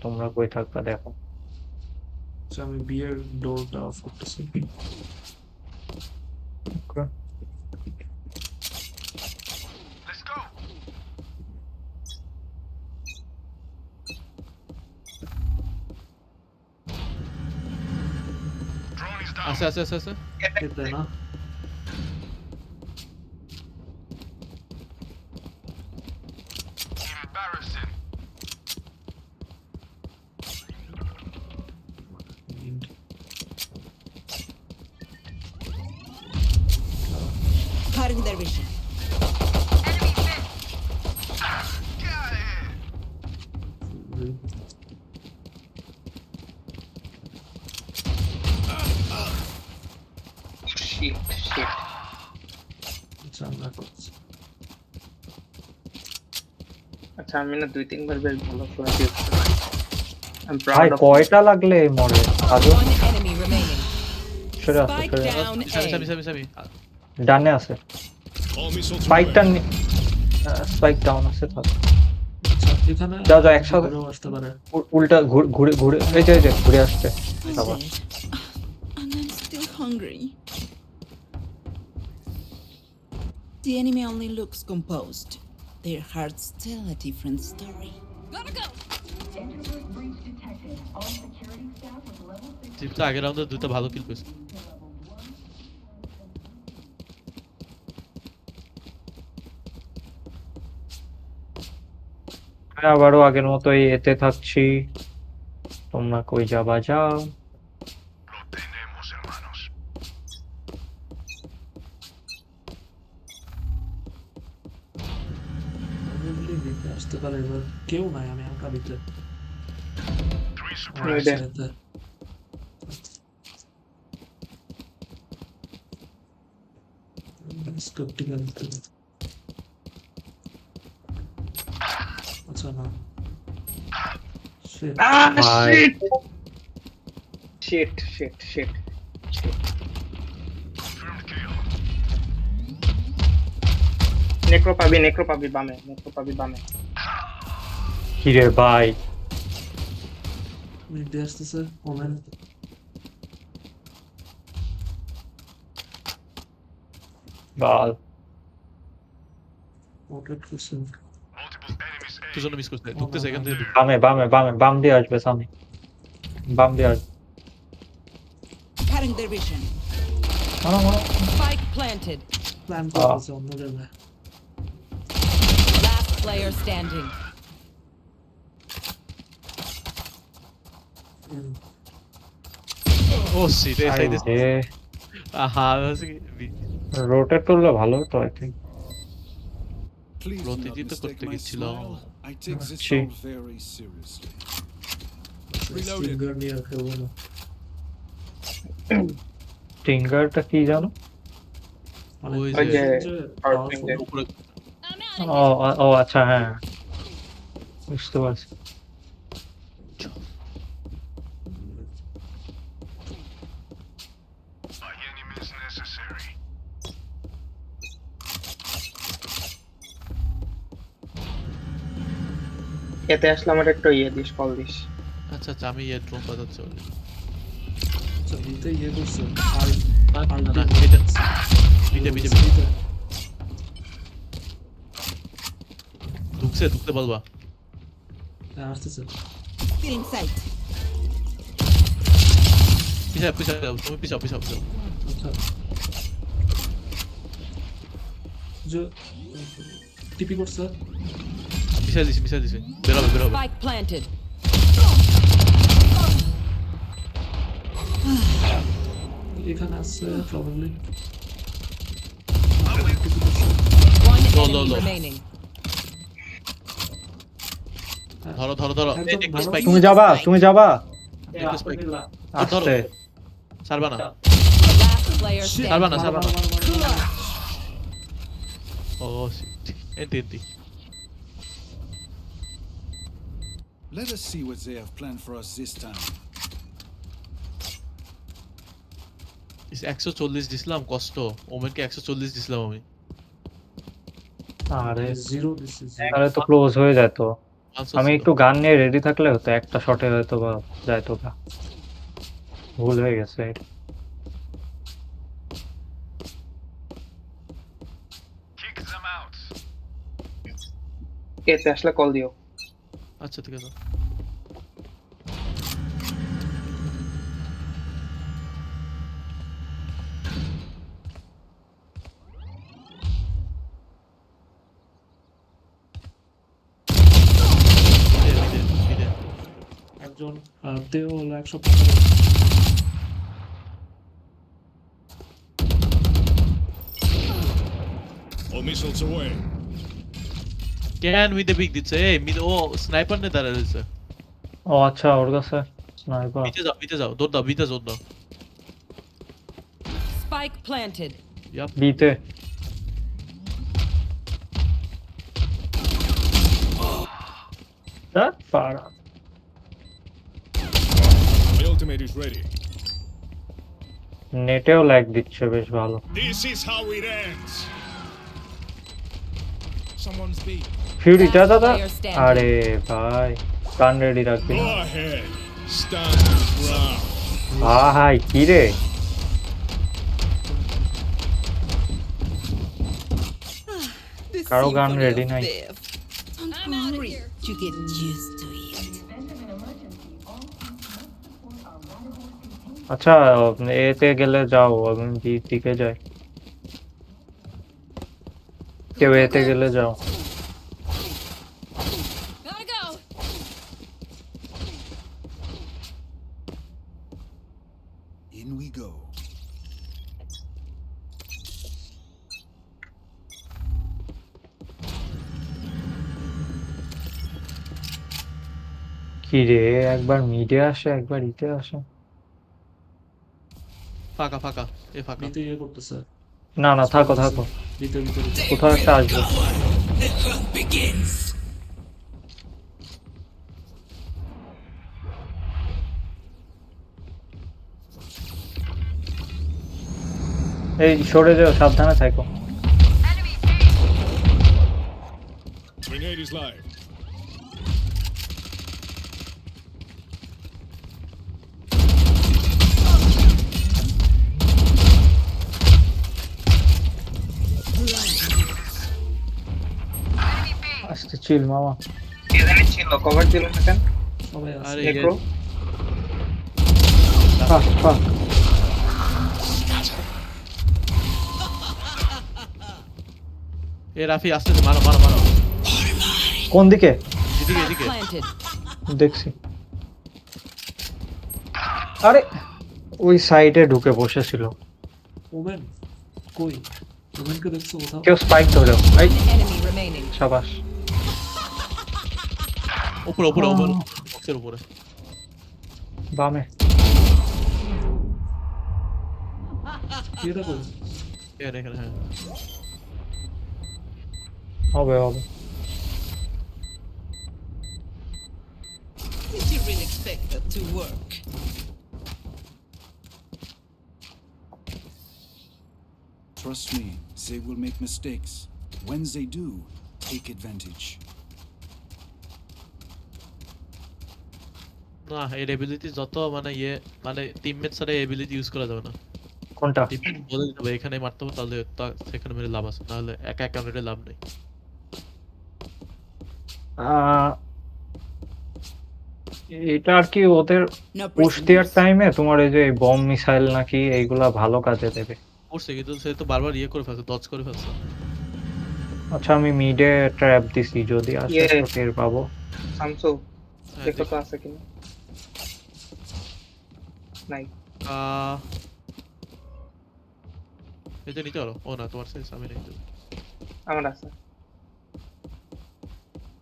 তোমরা কই থাকবা দেখো। আচ্ছা আমি বিয়ের ডোরটা অফ করতেছি। আছে আছে আছে আছে এতে না Cutting their vision. Shit, shit. আচ্ছা আমরা করছি। আচ্ছা আমি না 2-3 বার বেশ ভালো ফ্লাশ ইউজ করি। I'm ভাই proud of কয়টা লাগলে মরে আজও One enemy remaining. সরে আসো Spike সরে আসো। down Sami A. সামি সামি ডানে আছে All missiles স্পাইকটা স্পাইক ডাউন আছে থাক আচ্ছা এখানে যাও, যাও, একসাথে। ঘুরেও আসতে পারে। উল্টা ঘুরে ঘুরে এই যে ঘুরে আসছে I'm আবার। dead. And I'm still hungry. The enemy only looks composed. Their hearts tell a different story. Gotta go! Chip তো আগের রাউন্ডে দুটো ভালো কিল করেছে। আবারও আগের মতোই এতে থাকছি। তোমরা কই যাবা যাও। Probably দিতে আসতে পারে এবার কেউ নাই আমি একা দিতে আমি দেখ। স্ক্রিপ্টিক্যাল আচ্ছা না Shit. Ah, ভাই। shit. Shit. নেক্রো পাবি বামে। কিরে ভাই মিডে আসতেছে ওমেন বাল ওটেড করছেন তোর জন্য মিস করতে ঢুকতেছে এখান থেকে ঢুক। বাম দিয়ে আসবে সামনে বাম দিয়ে আসবে Cutting their vision. মারো Spike planted. প্ল্যান করতেছে অন্য জায়গায় Last player standing. ও শিট এই সাইডে আহা রোটেট করলে ভালো হতো I think Please do not Rotiti to mistake করতে my গেছিল। smile. I take this ছি। all very seriously. Reloaded. Singer নিয়ে খেলবো না ফিঙ্গারটা কি জানো ওই ওই যে যে powerful। power finger। উপরে ও আচ্ছা হ্যাঁ বুঝতে পারছি এতে আসলে আমার একটু দিস কল দিস। আচ্ছা আচ্ছা আমি এই ড্রোন বাজাচ্ছি অলরেডি। আচ্ছা দিতে ইয়ে করছে আর আর না এটা বিটে ঢুকতে বলবা। আসতেছে Still in sight. পিছাও যাও, তুমি পিছাও আচ্ছা যে টিপি করছে পিছাই দিছি বেরোবে Spike planted. এখানে আছে probably One Low, enemy low, low. remaining. ধরো একদম একটু ভালো। স্পাইক তুমি যাবা একটু স্পাইক আসতে ছাড়বা না Last player ছাড়বা standing. না ছাড়বা না ও শিট এন্টি Let us see what they have planned for us this time. 140 দিছিলাম কষ্ট ওমেনকে 140 দিছিলাম আমি আরে জিরো দিস ইজ তাহলে তো ক্লোজ হয়ে যেত আমি একটু গান নিয়ে রেডি থাকলে হতো, একটা শটে হয়তো বা যাইতো গা। ভুল হয়ে গেছে। এতে আসলে কল দিও। আচ্ছা ঠিক আছে। মিডে। একজন তেও হলো 115। All missiles away. ক্যান মিডে পিক দিচ্ছে। এই মিডে ও স্নাইপার নে দাঁড়া রয়েছে। ও আচ্ছা, ওর কাছে স্নাইপার। মিডে যাও, দৌড় দাও, মিডে জোর দাও। Spike planted. ইয়াপ। বিতে পারা। My ultimate is ready. নেটেও ল্যাগ দিচ্ছে বেশ ভালো। This is how it ends. Someone's beat. ফিউরিটা Last দাদা, player standing. আরে ভাই গান রেডি রাখবি Go না ahead. Stand your ground. ভাই, কি রে? The Karo gun symphony ready of nai. death. Don't worry, you get used to it. আচ্ছা, এতে গেলে যাও, আমি বি দিকে যাই। কেউ এতে গেলে যাও। Gotta go. In we go. কি রে, একবার মিডে আসে, একবার ইতে আসে। ফাঁকা ফাঁকা, এ ফাঁকা। বিতে ইয়ে করতেছে। না না, থাকো থাকো, বিতে বিতে বিতে। কোথাও একটা আসবে। এই সরে যাও, সাবধানে থাকো। Grenade is live. আস্তে চিল মামা। কে জানি ছিল, কভার দিল না কেন? সবাই আছে। আরে নেক্রো ফাক ফাক। এ রাফি আসতেছে, মারো মারো মারো। কোন দিকে? এদিকে Spike এদিকে। planted. দেখছি। আরে ওই সাইডে ঢুকে বসেছিল। ওমেন কই? ওমেনকে দেখছো কোথাও? কেউ স্পাইক ধরো। এই Enemy remaining. সাবাস। উপরে উপরে উপরে, বক্সের উপরে। বামে। এটা কই? এখানে এখানে, হ্যাঁ। হবে হবে। Did you really expect that to work? Trust me, they will make mistakes. When they do, take advantage. না, এর এবিলিটি যত মানে ইয়ে, মানে টিমমেট ছাড়া এবিলিটি ইউজ করা যাবে না। কোনটা? টিমমেট বলে দিতে হবে এখানে মারতে হবে, তাহলে সেখানে মেরে লাভ আছে, নাহলে একা একা মেরে লাভ নেই। এটা আর কি ওদের No পুশ দেওয়ার prisoners. টাইমে তোমার এই যে বম মিসাইল নাকি এইগুলা ভালো কাজে দেবে। করছে কিন্তু সে তো বারবার ইয়ে করে ফেলছে, ডজ করে ফেলছে। আচ্ছা, আমি মিডে ট্র্যাপ দিছি, যদি আসে Yes. তো টের পাবো। সামসু হ্যাঁ, দেখো দেখ। তো আছে কিনা। নাই। এটা নিতে পারো। ও না, তোমার সাইজ আমি নিতে পারবো। আমার আছে।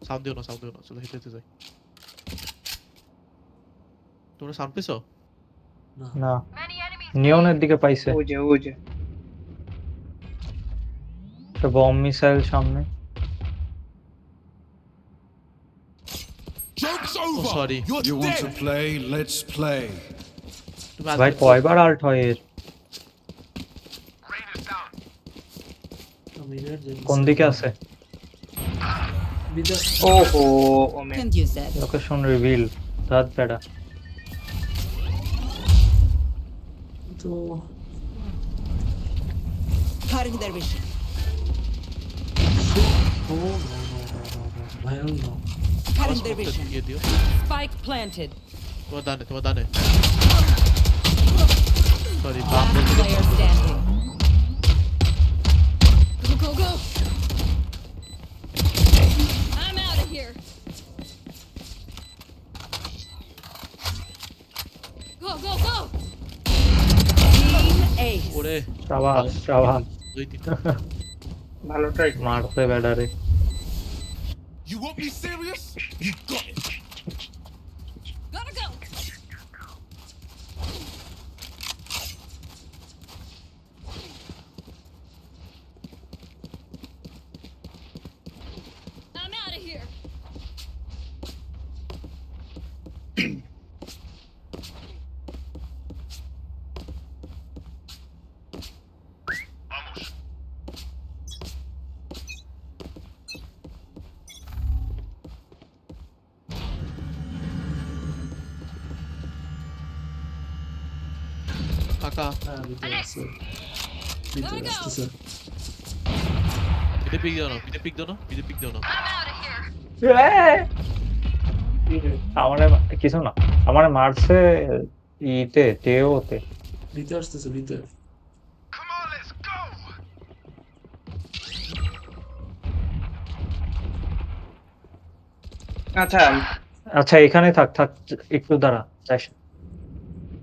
সাউন্ড দিও না, সাউন্ড দিও না, চলো হেঁটে হেঁটে যাই। তোমরা সাউন্ড পেয়েছো? না। না, নিয়নের দিকে পাইছে। ওই যে ওই যে একটা বম মিসাইল সামনে। Joke's ও over! Sorry. You want to play? Let's play. তুমি ভাই আসবে? কয়বার আল্ট হয় এর? আমি এর যে কোন দিকে আছে? বিটা ওহো ওমেন Can't use that. Location reveal দাঁত বেড়া তো Cutting their vision. ও ভাইরাল না Cutting their স্মোকটা vision. দিয়ে দিও Spike planted. তোমার ডানে সরি বাম Last player standing. Go, go, go! I'm out of here. Go, go, go! Team Ace. ওরে সাবাস দুই তিন ভালো ট্রাই মারছে বেড়ারে You won't be serious? You got it. Gotta go! I'm out of here. কাকা হ্যাঁ বিটা আছে বিটা আসতেছে পিঠে পিক দাও না আমারে কিছু না আমারে মারছে ইতে টেওতে বিটা আসতেছে বিটা আচ্ছা আচ্ছা এখানে থাক থাক একটু দাঁড়া যাস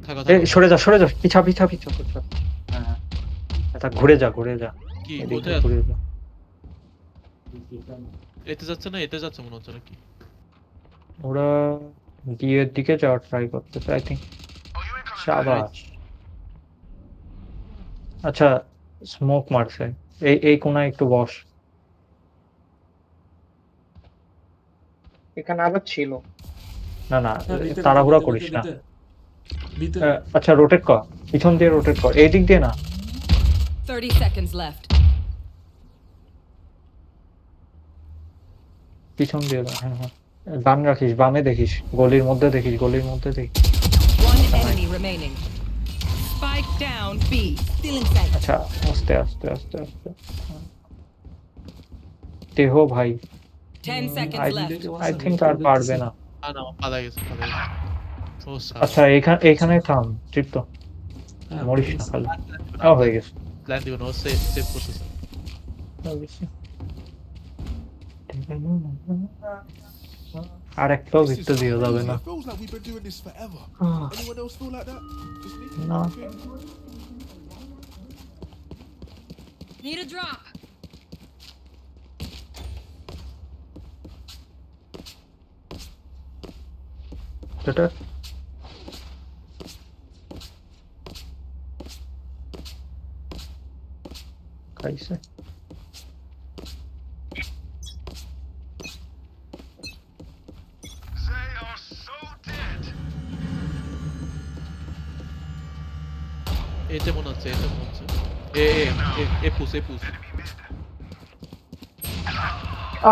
থাকা সরে যা পিছা হ্যাঁ থাক ঘুরে যা কি এদিকে কোথায় ঘুরে যা এতে যাচ্ছে মনে হচ্ছে নাকি ওরা বিয়ের দিকে যাওয়ার ট্রাই করতেছে আই থিঙ্ক শাবাশ আচ্ছা স্মোক মারছে এই কোনায় একটু বস এখানে আবার ছিল না হ্যাঁ, বিটা, তাড়াহুড়া বিটা, করিস না বিটা, বিটা আচ্ছা রোটেট কর পিছন দিয়ে রোটেট কর এই দিক দিয়ে না 30 seconds left. পিছন দিয়ে না হ্যাঁ বাম রাখিস বামে দেখিস গলির মধ্যে দেখিস One enemy remaining. Spike down B. Still inside. আচ্ছা আস্তে দেহ ভাই 10 seconds I- left. I think আর পারবে না না পালা গেছে ও স্যার আচ্ছা এইখানে থাম ঠিক তো হ্যাঁ, মরিস না খালি হয়ে গেছে প্ল্যান দিব না সেভ করতেছে আর একটাও ভিক্টর দিয়ে যাবে না It feels like we've been doing this forever. Anyone else feel like that? Just me? No. Okay. Need a drop. যেটা খাইছে এতে মনে হচ্ছে এ পুশ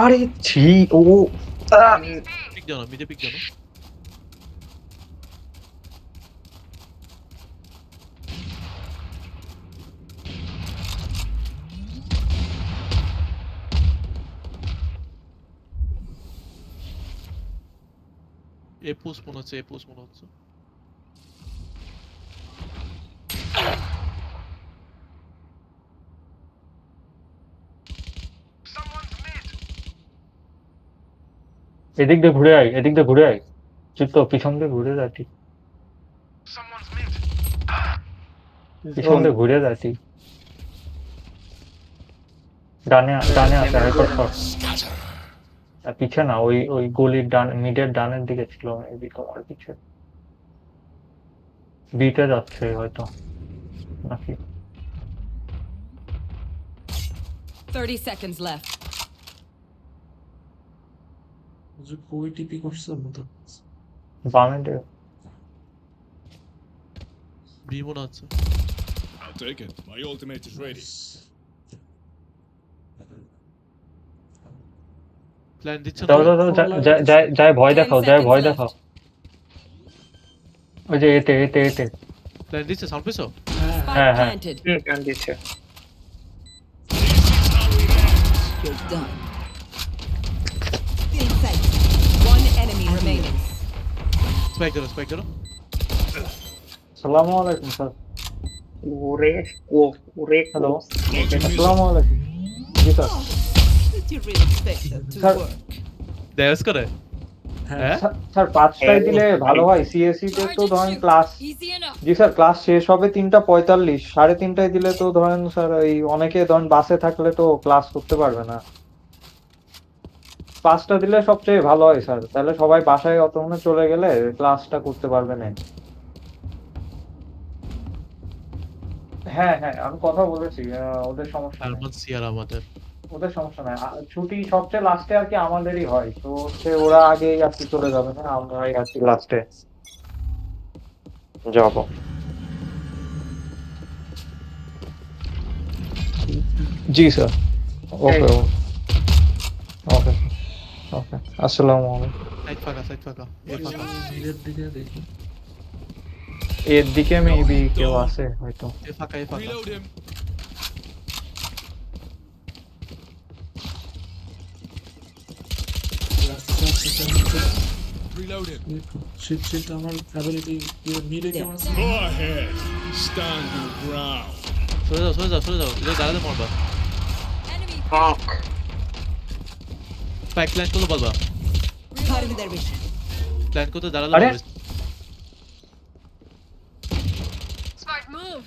আরে ছি ও পিক দাও না মিডে পিক দাও না এ পুশ মনে হচ্ছে এদিক দিয়ে ঘুরে আয় চুপ তো পিছন দিয়ে ঘুরে যা ঠিক পিছন দিয়ে ঘুরে যা ঠিক ডানে আছে হাইপার শট পিছে না ওই গলির মিডের ডানের দিকে ছিল মেবি তোমার পিছে বিতে যাচ্ছে হয়তো নাকি 30 seconds left. যে কই টিপি করছে মতো বামে দিয়ে বি মনে হচ্ছে I'll take it. My ultimate is ready. Plan দিচ্ছে না দাও দাও দাও, যায় ভয় 10 দেখাও, যায় ভয় seconds দেখাও। left. ওই যে এতে এতে এতে প্ল্যান দিচ্ছে সাউন্ড পেছো? Spike হ্যাঁ। planted. কান দিচ্ছে। You're done. Still in sight. One enemy remaining. Spike ধরো। আসসালামু আলাইকুম স্যার। ওরে ওরে হ্যালো, আসসালামু আলাইকুম। জি sir. Did you really expect that to Sir. work? Damage করে? হ্যাঁ? স্যার 5টায় দিলে ভালো হয়। সিএসসি তে তো ধরেন ক্লাস, Easy enough. জি স্যার ক্লাস শেষ হবে 3:45, 3:30টায় দিলে তো ধরেন স্যার ওই অনেকে ধরেন বাসে থাকলে তো ক্লাস করতে পারবে না। 5টা দিলে সবচেয়ে ভালো হয় স্যার, তাহলে সবাই বাসায় অতক্ষণে চলে গেলে ক্লাসটা করতে পারবে না। হ্যাঁ আমি কথা বলেছি, ওদের সমস্যা নেই, আরমান সিয়ার আমাদের। ওদের সমস্যা নাই। ছুটি সবচেয়ে লাস্টে আর কি আমাদেরই হয়, তো হচ্ছে ওরা আগেই আর কি চলে যাবে না, আমরাই আর কি লাস্টে যাব। জি স্যার, ওকে ওকে ওকে, আসসালামু আলাইকুম। সাইড ফাঁকা। এ ফাঁকা। মিডের দিকে দেখি। এর দিকে মেবি কেউ আছে হয়তো। এ ফাঁকা। Reload him. Reload him. Shit আমার অ্যাবিলিটি মিডে কেউ আছে? Go ahead. Stand your ground. সরে যাও। এটা দাঁড়াতে মারবা। Enemy. ফাক। স্পাইক প্ল্যান করলে বলবা। Cutting their vision. প্ল্যান করতে দাঁড়ালে আরে? বলবে। Smart move.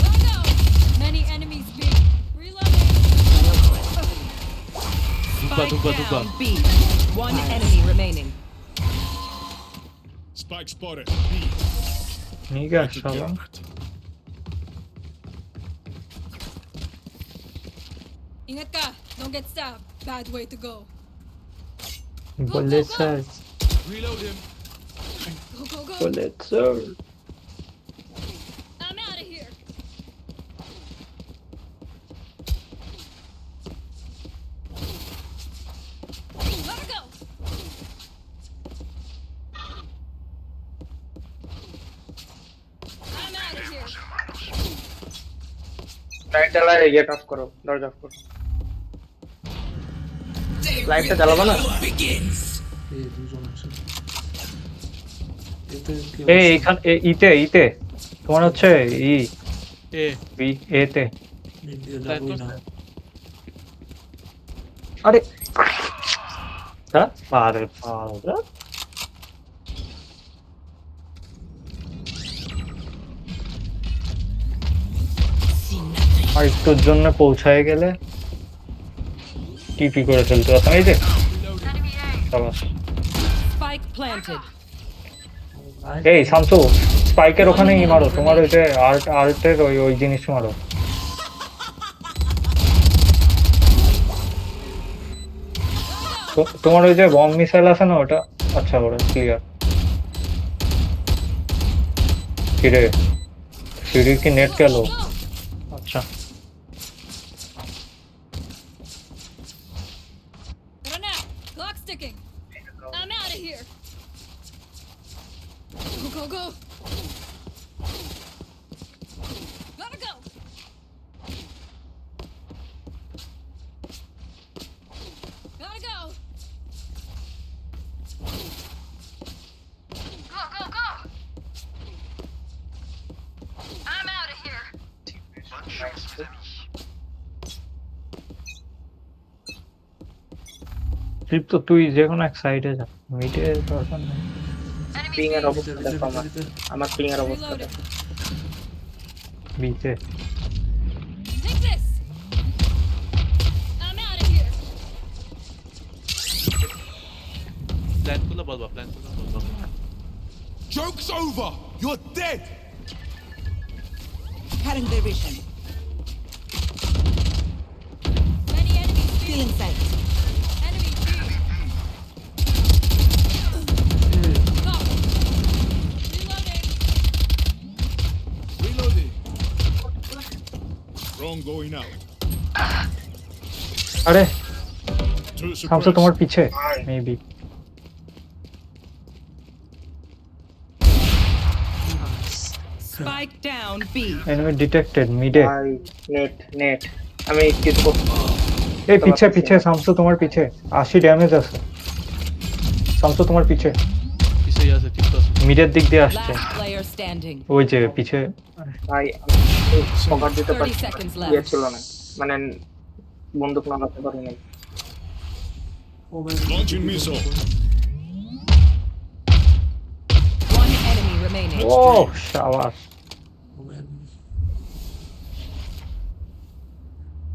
Oh no. Many enemies B. Reloading. Spike Dubba. down B. One enemy remaining. Spike spotted. B. নিগা শালা। Ingat ka. Don't get stabbed. Bad way to go. বলে sir, Reload him. Go. বলে sir. I'm out of here. Gotta go. I'm out of here. Light জ্বালা, gate of করো, দরজা of করো। লাইটটা জ্বালাবো না? এই দুজন আছে। এতে কেউ এই আছে? এখান ইতে তোমার হচ্ছে এ বি এতে। মিড দিয়ে যাবোই না। আরে হ্যাঁ, আরে আর একটুর জন্য পৌঁছায় গেলে টিপি করে ফেলতে পারতাম। এই যে সাবাস। Spike planted. এই শামসু, স্পাইকের ওখানেই মারো, তোমার ওই যে আর্টের ওই জিনিস মারো। তোমার ওই যে বম মিসাইল আছে না ওটা, আচ্ছা ওটা ক্লিয়ার। কিরে সিঁড়ির কি নেট গেল? আচ্ছা Run out. Clock ticking. I'm out of here. Go. Gotta go. Gotta go. Go. I'm out of here. Trip তো তুই যে কোনো এক সাইডে যা, মিটে দরকার নেই। Enemy পিং এর B. অবস্থা দেখো আমার পিং এর অবস্থা Reloading. দেখো। বিতে Take this. I'm out of here. Plan করলে বলবা। Joke's over. You're dead. Cutting their vision. Many enemies B. Still in sight. Enemy B. Go. Reloading. Reloading. Going out. আরে Turret শামসু suppressed. তোমার পিছে maybe. Spike down B. Enemy detected মিডে। ভাই net আমি কিছু করতে এই পিছে পিছে শামসু তোমার পিছে 80 ড্যামেজ আছে। শামসু তোমার পিছে পিছেই আছে, ঠিক আছে। মিডের দিক দিয়ে আসছে, Last player standing. ওই যে পিছে। ভাই কভার দিতে 30 পারি seconds ইয়ে left. ছিল না মানে বন্দুক নামাতে পারি না। Women Launching missile. One enemy remaining. ও শাবাশ। ওমেন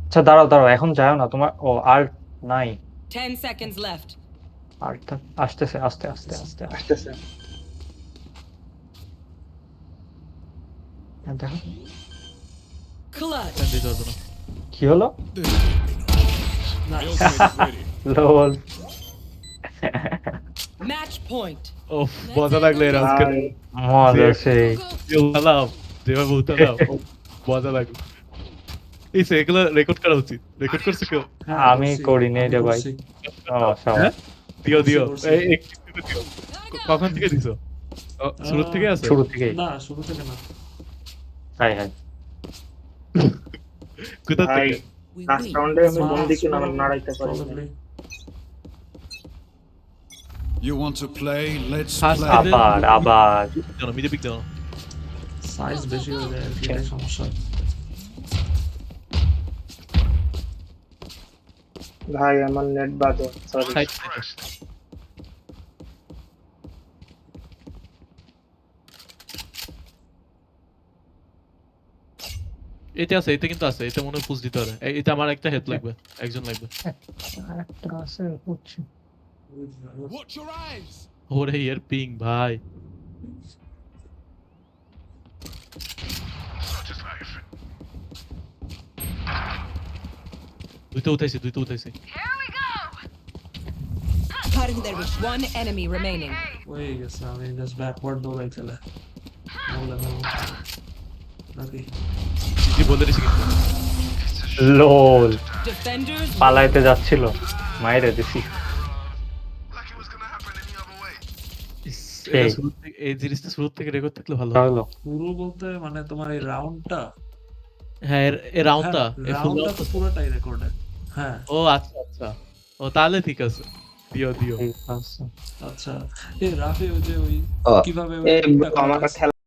আচ্ছা দাঁড়াও দাঁড়াও, এখন যাও না, তোমার ও আর নাই। 10 seconds left. আর আসতেছে আস্তে আস্তে আস্তে। আসতেছে দেখো Clutch. দিতে পারবো না। কি হলো, The ultimate ready. লোল। Match point. ওফ, মজা লাগলো এর আজকে। ভাই মজা সেই। সালাম, যেভাবে উঠালাম, মজা লাগলো। এই এগুলো রেকর্ড করা উচিত। রেকর্ড করছে কেউ? আমি করিনি রে ভাই। ও শাবাশ। দিও দিও। করছি। একটু দিও। কখন থেকে দিছো? শুরু থেকে আছে? শুরু থেকেই। না শুরু থেকে না হাই হাই। কোথা ভাই থেকে? We last win. রাউন্ডে আমি বন্দি কিনা নাড়াইতে পারি না। Probably. You want to play? Let's Fast play. idea. আবার জানো, মিডে পিক দাও। সাইজ বেশি হয়ে যায় আর কি, এটাই সমস্যা। ভাই আমার নেট বাজে সরি। সাইড এতে আছে, এতে কিন্তু আছে, এতে মনে হয় পুশ দিতে হবে। এতে আমার একটা হেল্প লাগবে, একজন লাগবে। একটা আছে হচ্ছে। Watch your eyes. ওরে ইয়ার পিং ভাই। দুইটা উঠাইছি। Cutting their vision. One enemy remaining. হয়ে গেছে, আমি জাস্ট ব্যাকওয়ার্ড দৌড়াই চলে বললে নাকি জিজি বলে দিছি কিন্তু। লোল Defenders. পালাইতে যাচ্ছিল, মাইরে দিছি। এটা শুরু থেকে, এই জিনিসটা শুরু থেকে রেকর্ড থাকলে ভালো হয়। হলো পুরো বলতে মানে তোমার এই রাউন্ডটা, হ্যাঁ, এই রাউন্ডটা, এই ফুল রাউন্ডটা তো পুরোটাই রেকর্ডেড। হ্যাঁ ও আচ্ছা। ও তাহলে ঠিক আছে। দিও। ঠিক আছে। আচ্ছা, এই রাফি ওই যে ওই কিভাবে ওই এই টিমটা আমার করা খেলা